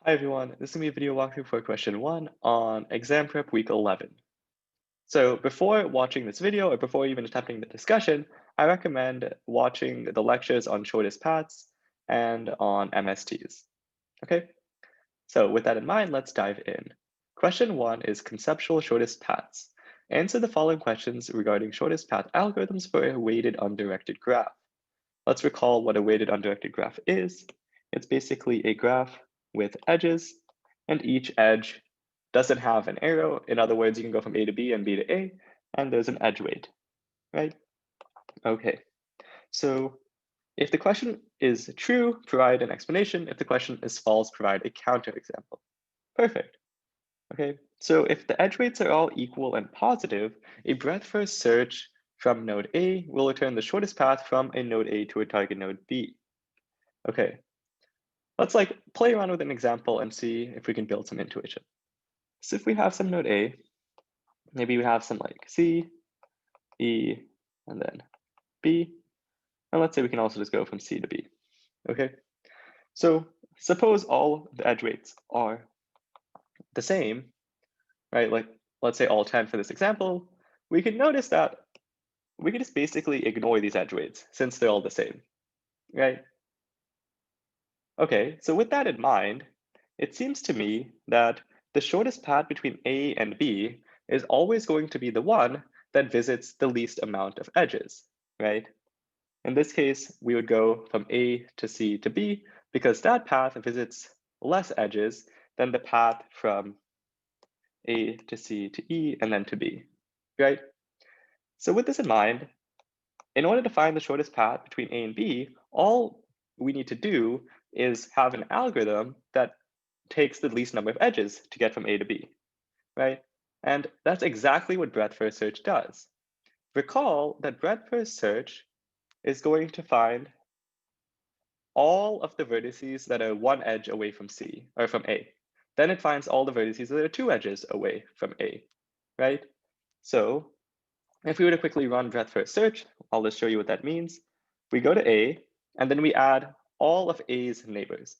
Hi everyone, this is going to be a video walkthrough for question 1 on exam prep week 11. So before watching this video or before even attempting the discussion, I recommend watching the lectures on shortest paths and on MSTs. Okay, so with that in mind, let's dive in. Question 1 is conceptual shortest paths. Answer the following questions regarding shortest path algorithms for a weighted undirected graph. Let's recall what a weighted undirected graph is. It's basically a graph with edges, and each edge doesn't have an arrow. In other words, you can go from A to B and B to A, and there's an edge weight, right? Okay, so if the question is true, provide an explanation. If the question is false, provide a counterexample. Perfect. Okay, so if the edge weights are all equal and positive, a breadth first search from node A will return the shortest path from a node A to a target node B. Okay, let's play around with an example and see if we can build some intuition. So if we have some node A, maybe we have some C, E, and then B, and let's say we can also just go from C to B, okay? So suppose all the edge weights are the same, right? Let's say all 10 for this example, we can notice that we can just basically ignore these edge weights since they're all the same, right? Okay, so with that in mind, it seems to me that the shortest path between A and B is always going to be the one that visits the least amount of edges, right? In this case, we would go from A to C to B because that path visits less edges than the path from A to C to E and then to B, right? So with this in mind, in order to find the shortest path between A and B, all we need to do is have an algorithm that takes the least number of edges to get from A to B, right? And that's exactly what breadth first search does. Recall that breadth first search is going to find all of the vertices that are one edge away from C or from A. Then it finds all the vertices that are two edges away from A, right? So if we were to quickly run breadth first search, I'll just show you what that means. We go to A, and then we add all of A's neighbors,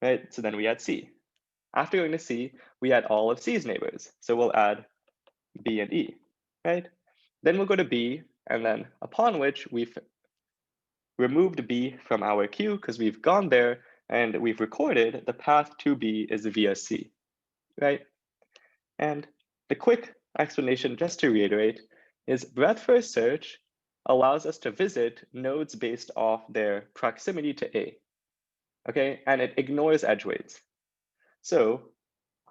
right? So then we add C. After going to C, we add all of C's neighbors. So we'll add B and E, right? Then we'll go to B, and then upon which we've removed B from our queue because we've gone there and we've recorded the path to B is via C, right? And the quick explanation, just to reiterate, is breadth first search allows us to visit nodes based off their proximity to A, okay? And it ignores edge weights. So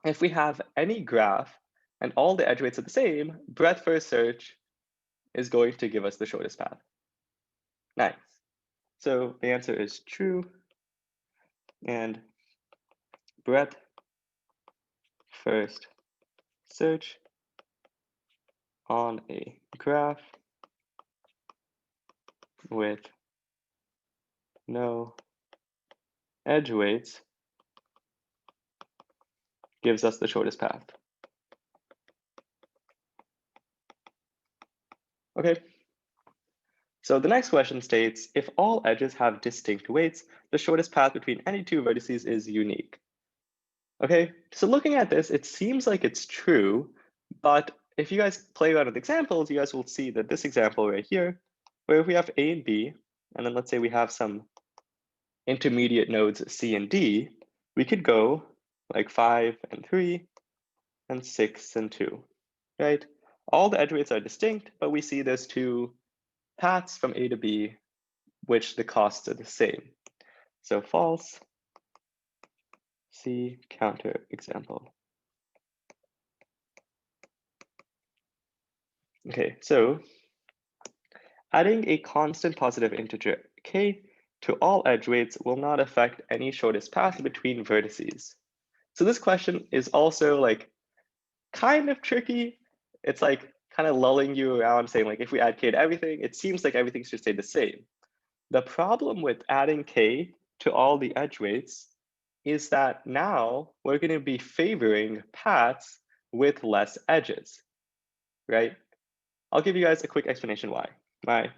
if we have any graph and all the edge weights are the same, breadth first search is going to give us the shortest path. Nice. So the answer is true. And breadth first search on a graph with no edge weights gives us the shortest path. Okay. So the next question states, if all edges have distinct weights, the shortest path between any two vertices is unique. Okay, so looking at this, it seems like it's true, but if you guys play around with examples, you guys will see that this example right here, where if we have A and B, and then let's say we have some intermediate nodes C and D, we could go like 5 and 3 and 6 and 2, right? All the edge weights are distinct, but we see there's two paths from A to B, which the costs are the same. So false, C counter example. Okay, so adding a constant positive integer k to all edge weights will not affect any shortest path between vertices. So this question is also kind of tricky. It's kind of lulling you around saying if we add k to everything, it seems like everything should stay the same. The problem with adding k to all the edge weights is that now we're going to be favoring paths with less edges, right? I'll give you guys a quick explanation why. My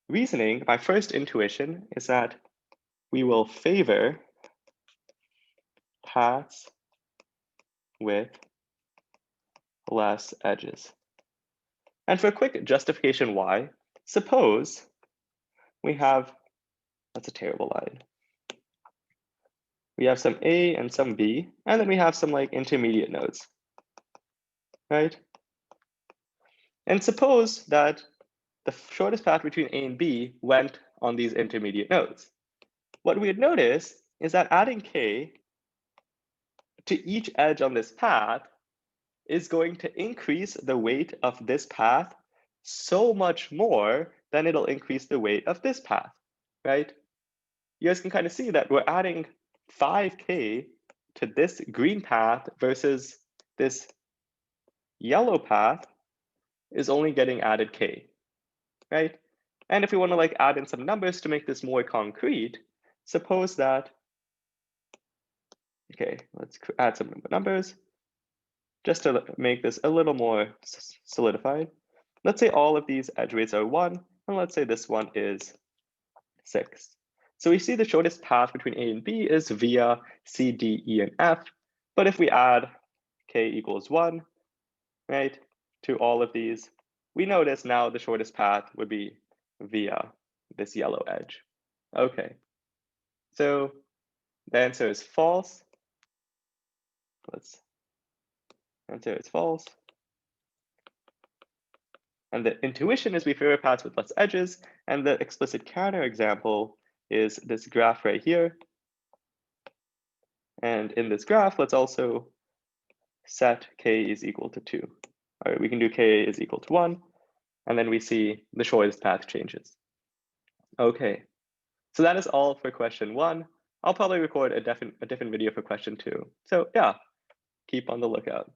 reasoning, my first intuition is that we will favor paths with less edges. And for a quick justification why, suppose we have, that's a terrible line. We have some A and some B, and then we have some like intermediate nodes, right? And suppose that the shortest path between A and B went on these intermediate nodes. What we would notice is that adding K to each edge on this path is going to increase the weight of this path so much more than it'll increase the weight of this path, right? You guys can kind of see that we're adding 5K to this green path versus this yellow path is only getting added K, right? And if we want to like add in some numbers to make this more concrete, suppose that, okay, let's add some numbers just to make this a little more solidified. Let's say all of these edge weights are 1, and let's say this one is 6. So we see the shortest path between A and B is via C, D, E, and F. But if we add K equals 1, right, to all of these, we notice now the shortest path would be via this yellow edge. Okay, so the answer is false. Answer is false. And the intuition is we favor paths with less edges, and the explicit counterexample is this graph right here. And in this graph, let's also set K is equal to 2. All right, we can do K is equal to 1, and then we see the shortest path changes. Okay, so that is all for question 1. I'll probably record a different video for question 2. So yeah, keep on the lookout.